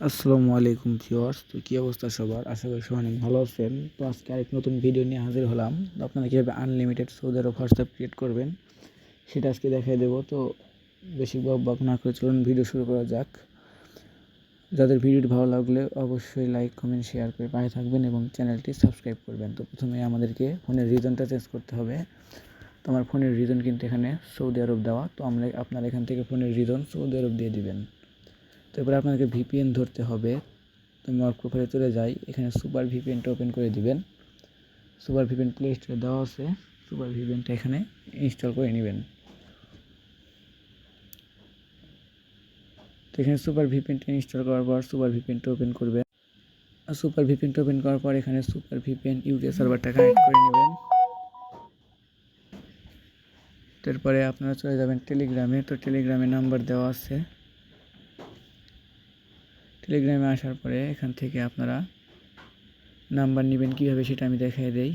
আসসালামু আলাইকুম ভিউয়ার্স। তো কী অবস্থা সবার? আশা করি সবাই অনেক ভালো আছেন। তো আজকে আরেক নতুন ভিডিও নিয়ে হাজির হলাম। তো আপনারা কীভাবে আনলিমিটেড সৌদি আরব হোয়াটসঅ্যাপ ক্রিয়েট করবেন সেটা আজকে দেখিয়ে দেবো। তো বেশি বক না করে চলুন ভিডিও শুরু করা যাক। যাদের ভিডিওটি ভালো লাগলে অবশ্যই লাইক কমেন্ট শেয়ার করে পাশে থাকবেন এবং চ্যানেলটি সাবস্ক্রাইব করবেন। তো প্রথমে আমাদেরকে ফোনের রিজনটা চেঞ্জ করতে হবে। তো আমার ফোনের রিজন কিন্তু এখানে সৌদি আরব দেওয়া। তো আপনারা এখান থেকে ফোনের রিজন সৌদি আরব দিয়ে দিবেন। তো এরপরে আপনাকে ভিপিএন ধরতে হবে। তো আমি আমার প্রোফাইলে চলে যাই, এখানে সুপার ভিপিএনটা ওপেন করে দিবেন। সুপার ভিপিএন প্লে স্টোরে দেওয়া আছে, সুপার ভিপিএনটা এখানে ইনস্টল করে নেবেন। তো এখানে সুপার ভিপিএনটা ইনস্টল করার পর সুপার ভিপিএনটা ওপেন করবেন। আর সুপার ভিপিএনটা ওপেন করার পর এখানে সুপার ভিপিএন ইউকে সার্ভারটা কানেক্ট করে নেবেন। তারপরে আপনারা চলে যাবেন টেলিগ্রামে। তো টেলিগ্রামে নাম্বার দেওয়া আছে। টেলিগ্রামে আসার পরে এখান থেকে আপনারা নাম্বার নেবেন কীভাবে সেটা আমি দেখিয়ে দেই।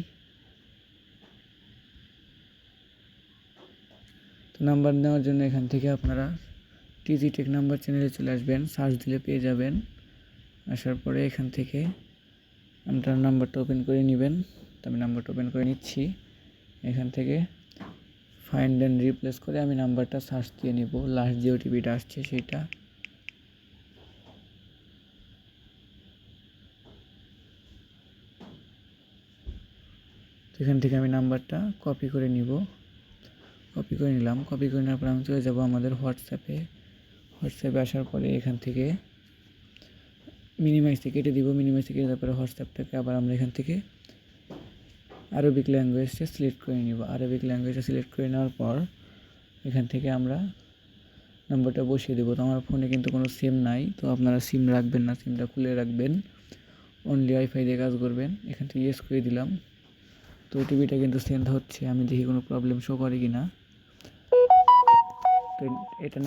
তো নাম্বার নেওয়ার জন্য এখান থেকে আপনারা টিজি টেক নাম্বার চ্যানেলে চলে আসবেন, সার্চ দিলে পেয়ে যাবেন। আসার পরে এখান থেকে আপনার নাম্বারটা ওপেন করে নেবেন। তো আমি নাম্বারটা ওপেন করে নিচ্ছি। এখান থেকে ফাইন্ড অ্যান্ড রিপ্লেস করে আমি নাম্বারটা সার্চ দিয়ে নিব, লাস্ট যে ওটিপিটা আসছে সেইটা। তো এখান থেকে আমি নাম্বারটা কপি করে নিব, কপি করে নিলাম। কপি করে নেওয়ার পর আমি চলে যাব আমাদের হোয়াটসঅ্যাপে। হোয়াটসঅ্যাপে আসার পরে এখান থেকে মিনিমাইজে কেটে দিব। মিনিমাইজে কেটে দেওয়ার পরে হোয়াটসঅ্যাপটাকে আবার আমরা এখান থেকে আরবিক ল্যাঙ্গুয়েজটা সিলেক্ট করে নিব। আরবিক ল্যাঙ্গুয়েজটা সিলেক্ট করে নেওয়ার পর এখান থেকে আমরা নাম্বারটা বসিয়ে দেবো। তো আমার ফোনে কিন্তু কোনো সিম নাই, তো আপনারা সিম রাখবেন না, সিমটা খুলে রাখবেন, অনলি ওয়াইফাই দিয়ে কাজ করবেন। এখান থেকে ইয়েস করে দিলাম। তো ওটিপিটা কিন্তু সেন্ড হচ্ছে, আমি দেখি কোনো প্রবলেম শো করে কি না। তো এটা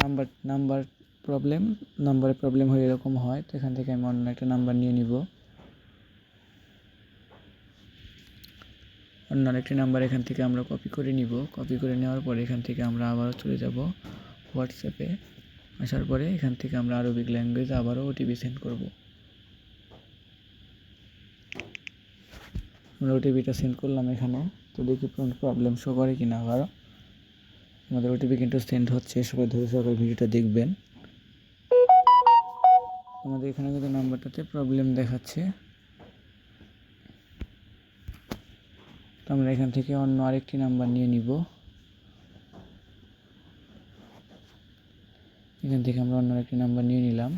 নাম্বারে প্রবলেম হয়ে এরকম হয়। তো এখান থেকে আমি অন্য একটা নাম্বার নিয়ে নিব। অন্য আরেকটি নাম্বার এখান থেকে আমরা কপি করে নিব। কপি করে নেওয়ার পরে এখান থেকে আমরা আবারও চলে যাব হোয়াটসঅ্যাপে। আসার পরে এখান থেকে আমরা আরবিক ল্যাঙ্গুয়েজ আবারও ওটিপি সেন্ড করব। আমরা ওটিপিটা সেন্ড করলাম এখানে। তো দেখি প্রবলেম শো করে কিনা। আবারও আমাদের ওটিপি কিন্তু সেন্ড হচ্ছে, সবাই ধরে সবাই ভিডিওটা দেখবেন। আমাদের এখানে কিন্তু নাম্বারটাতে প্রবলেম দেখাচ্ছে। তো আমরা এখান থেকে অন্য আরেকটি নাম্বার নিয়ে নিব। এখান থেকে আমরা অন্য আরেকটি নাম্বার নিয়ে নিলাম।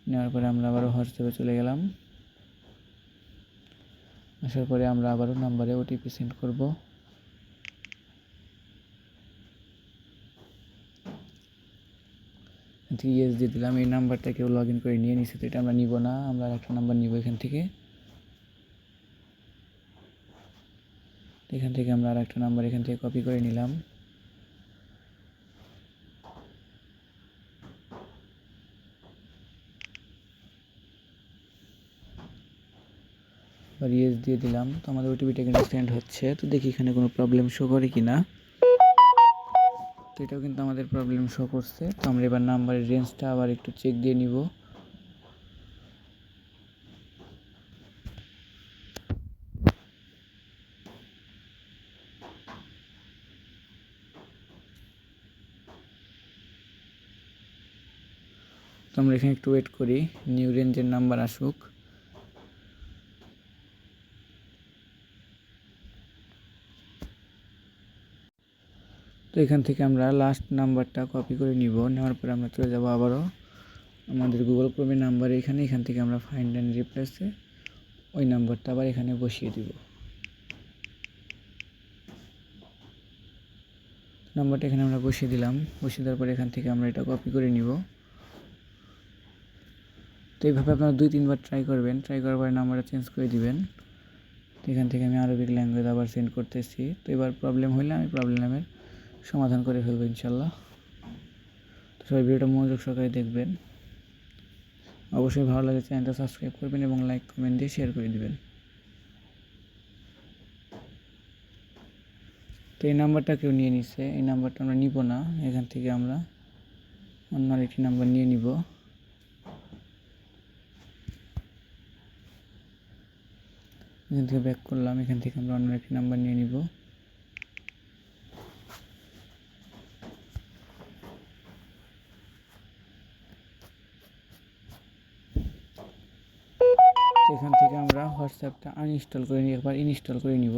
নেওয়ার পরে আমরা আবারও হোয়াটসঅ্যাপে চলে গেলাম। আসার পরে আমরা আবারও নাম্বারে ওটিপি সেন্ড করব। এখান থেকে ইয়েস দিয়ে দিলাম। এই নাম্বারটা কেউ লগ ইন করে নিয়ে নিচ্ছে, তো এটা আমরা নিব না, আমরা আরেকটা নাম্বার নিব এখান থেকে। আমরা আরেকটা নাম্বার এখান থেকে কপি করে নিলাম। আর ইয়েস দিয়ে দিলাম। তো আমাদের ওটিপিটা কিন্তু সেন্ড হচ্ছে। তো দেখি এখানে কোনো প্রবলেম শো করে কি না। তো এটাও কিন্তু আমাদের প্রবলেম শো করছে। তো আমরা এবার নাম্বারের রেঞ্জটা আবার একটু চেক দিয়ে নিব। তো আমরা এখানে একটু ওয়েট করি, নিউ রেঞ্জের নাম্বার আসুক। তো এখান থেকে আমরা লাস্ট নাম্বারটা কপি করে নিব। নেওয়ার পরে আমরা চলে যাব আবারও আমাদের গুগল ক্রোমের নাম্বারে। এখান থেকে আমরা ফাইন্ড অ্যান্ড রিপ্লেসে ওই নাম্বারটা আবার এখানে বসিয়ে দিব। নাম্বারটা এখানে আমরা বসিয়ে দিলাম। বসিয়ে দেওয়ার পরে এখান থেকে আমরা এটা কপি করে নিব। তো এইভাবে আপনারা 2-3 বার ট্রাই করবেন। ট্রাই করার পরে নাম্বারটা চেঞ্জ করে দিবেন। তো এখান থেকে আমি আরবিক ল্যাঙ্গুয়েজ আবার সেন্ড করতেছি। তো এবার প্রবলেম হলে আমি প্রবলেমের সমাধান করে ফেলবো ইনশাল্লাহ। তো সবাই ভিডিওটা মনোযোগ সহকারে দেখবেন। অবশ্যই ভালো লাগে চ্যানেলটা সাবস্ক্রাইব করবেন এবং লাইক কমেন্ট দিয়ে শেয়ার করে দিবেন। তো এই নাম্বারটা কেউ নিয়ে নিচ্ছে, এই নাম্বারটা আমরা নিব না। এখান থেকে আমরা অন্য আরেকটি নাম্বার নিয়ে নিব। এখান থেকে ব্যাক করলাম, এখান থেকে আমরা অন্য একটি নাম্বার নিয়ে নিব। এখান থেকে আমরা হোয়াটসঅ্যাপটা আনইনস্টল করে নিয়ে একবার ইনস্টল করে নিব।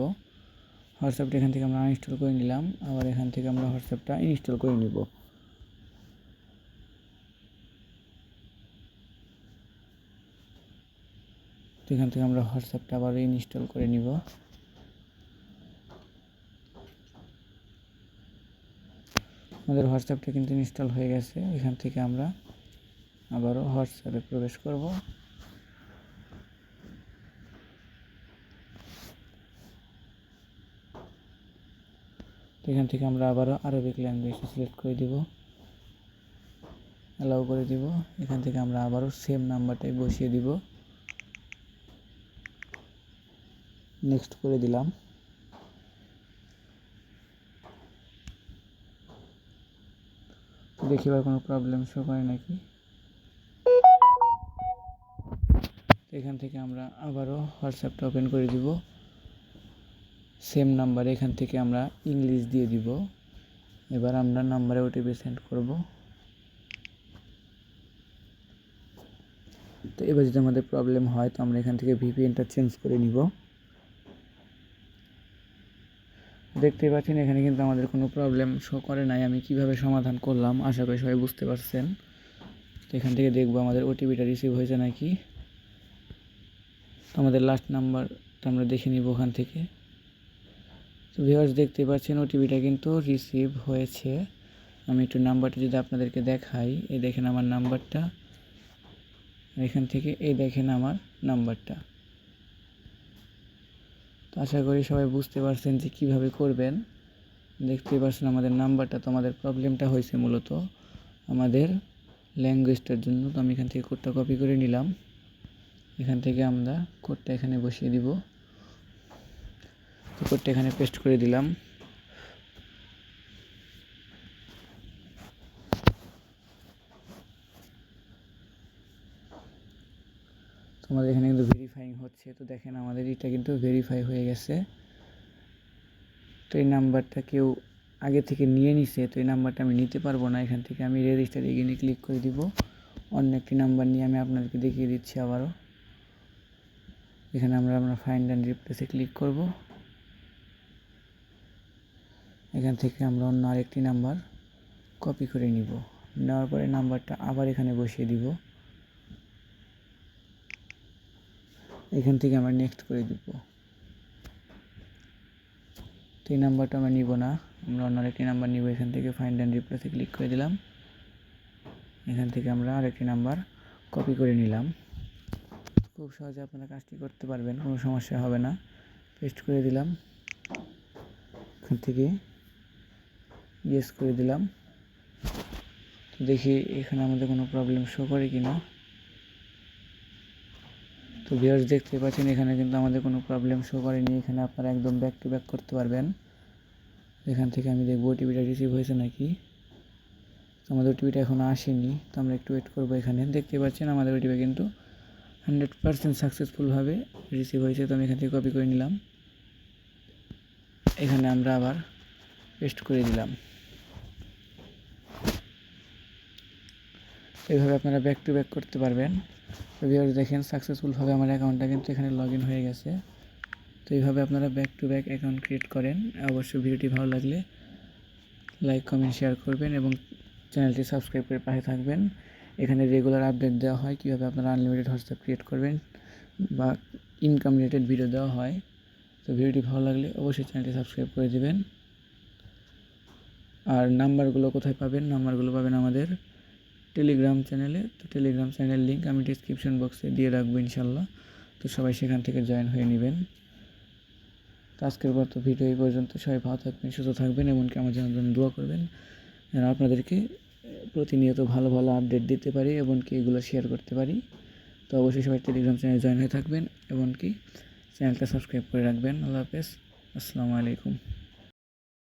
হোয়াটসঅ্যাপটা এখান থেকে আমরা আনইনস্টল করে নিলাম, আবার এখান থেকে আমরা হোয়াটসঅ্যাপটা ইনস্টল করে নিব। এখান থেকে আমরা হোয়াটসঅ্যাপটা আবার ইনস্টল করে নিব। আমাদের হোয়াটসঅ্যাপটা কিন্তু ইনস্টল হয়ে গেছে। এখান থেকে আমরা আবারও হোয়াটসঅ্যাপে প্রবেশ করব। এখান থেকে আমরা আবারও আরবিক ল্যাঙ্গুয়েজটা সিলেক্ট করে দিব, অ্যালাউ করে দিব। এখান থেকে আমরা আবারও সেম নাম্বারটাই বসিয়ে দিব, নেক্সট করে দিলাম। দেখি এবার কোনো প্রবলেম শো করে নাকি। এখান থেকে আমরা আবারও হোয়াটসঅ্যাপটা ওপেন করে দিব, সেম নাম্বার। এখান থেকে আমরা ইংলিশ দিয়ে দিব। এবার আমরা নাম্বারে ওটিপি সেন্ড করব। তো এবার যদি আমাদের প্রবলেম হয় তো আমরা এখান থেকে ভিপিএনটা চেঞ্জ করে নিব। দেখতেই পাচ্ছেন এখানে কিন্তু আমাদের কোনো প্রবলেম শো করে নাই। আমি কিভাবে সমাধান করলাম আশা করি সবাই বুঝতে পারছেন। তো এখান থেকে দেখব আমাদের ওটিপিটা রিসিভ হয়েছে নাকি। আমাদের লাস্ট নাম্বারটা আমরা দেখে নিব ওখান থেকে। তো ভিউয়ার্স দেখতে পাচ্ছেন ওটিপিটা কিন্তু রিসিভ হয়েছে। আমি একটু নাম্বারটা যদি আপনাদেরকে দেখাই, এই দেখেন আমার নাম্বারটা, এখান থেকে এই দেখেন আমার নাম্বারটা। তো আশা করি সবাই বুঝতে পারছেন যে কীভাবে করবেন। দেখতেই পাচ্ছেন আমাদের নাম্বারটা, তো আমাদের প্রবলেমটা হয়েছে মূলত আমাদের ল্যাঙ্গুয়েজটার জন্য। তো আমি এখান থেকে কোডটা কপি করে নিলাম, এখান থেকে আমরা কোডটা এখানে বসিয়ে দিব। তো কোডটা এখানে পেস্ট করে দিলাম। আমাদের এখানে কিন্তু ভেরিফাইং হচ্ছে। তো দেখেন আমাদের এটা কিন্তু ভেরিফাই হয়ে গেছে। তো এই নাম্বারটা কেউ আগে থেকে নিয়ে নিছে, তো এই নাম্বারটা আমি নিতে পারবো না। এখান থেকে আমি রেজিস্টার এগেইনে ক্লিক করে দিব। অন্য একটি নাম্বার নিয়ে আমি আপনাদেরকে দেখিয়ে দিচ্ছি আবারও। এখানে আমরা ফাইন্ড অ্যান্ড রিপ্লেসে ক্লিক করব। এখান থেকে আমরা অন্য আরেকটি নাম্বার কপি করে নিব। নেওয়ার পরে নাম্বারটা আবার এখানে বসিয়ে দিব। এখান থেকে আমরা নেক্সট করে দিব। তো এই নাম্বারটা আমরা নিব না, আমরা অন্য আরেকটি নাম্বার নিব। এখান থেকে ফাইন্ড অ্যান্ড রিপ্লেসে ক্লিক করে দিলাম। এখান থেকে আমরা আরেকটি নাম্বার কপি করে নিলাম। খুব সহজে আপনারা কাজটি করতে পারবেন, কোনো সমস্যা হবে না। পেস্ট করে দিলাম, এখান থেকে ইয়েস করে দিলাম। তো দেখি এখানে আমাদের কোনো প্রবলেম শো করে কিনা। তো ভিউয়ার্স দেখতে পাচ্ছেন এখানে কিন্তু আমাদের কোনো প্রবলেম শো করেনি। এখানে আপনারা একদম ব্যাক টু ব্যাক করতে পারবেন। এখান থেকে আমি দেখব ওটিপিটা রিসিভ হয়েছে নাকি। তো আমাদের ওটিপিটা এখনও আসেনি, তো আমরা একটু ওয়েট করবো। এখানে দেখতে পাচ্ছেন আমাদের ওটিপি কিন্তু 100% সাকসেসফুলভাবে রিসিভ হয়েছে। তো আমি এখান থেকে কপি করে নিলাম, এখানে আমরা আবার পেস্ট করে দিলাম। এইভাবে আপনারা ব্যাক টু ব্যাক করতে পারবেন। তো ভিউয়ার্স দেখেন সাকসেসফুলভাবে আমার অ্যাকাউন্টটা কিন্তু এখানে লগ ইন হয়ে গেছে। তো এইভাবে আপনারা back to back account create করেন। অবশ্যই ভিডিওটি ভালো লাগলে লাইক কমেন্ট শেয়ার করবেন এবং চ্যানেলটি সাবস্ক্রাইব করে পাশে থাকবেন। এখানে রেগুলার আপডেট দেওয়া হয় কীভাবে আপনারা আনলিমিটেড হোয়াটসঅ্যাপ ক্রিয়েট করবেন বা ইনকাম রিলেটেড ভিডিও দেওয়া হয়। তো ভিডিওটি ভালো লাগলে অবশ্যই চ্যানেলটি সাবস্ক্রাইব করে দেবেন। আর নাম্বারগুলো কোথায় পাবেন? নাম্বারগুলো পাবেন আমাদের টেলিগ্রাম চ্যানেলে। তো টেলিগ্রাম চ্যানেলের লিঙ্ক আমি ডিসক্রিপশন বক্সে দিয়ে রাখবো ইনশাল্লাহ। তো সবাই সেখান থেকে জয়েন হয়ে নেবেন। তো আজকের পর তো ভিডিও এই পর্যন্ত। সবাই ভালো থাকবেন, সুস্থ থাকবেন, এমনকি আমার জন্য দোয়া করবেন যেন আপনাদেরকে প্রতিনিয়ত ভালো ভালো আপডেট দিতে পারি, এমনকি এগুলো শেয়ার করতে পারি। তো অবশ্যই সবাই টেলিগ্রাম চ্যানেলে জয়েন হয়ে থাকবেন, এমনকি চ্যানেলটা সাবস্ক্রাইব করে রাখবেন। আল্লাহ হাফেজ, আসসালামু আলাইকুম।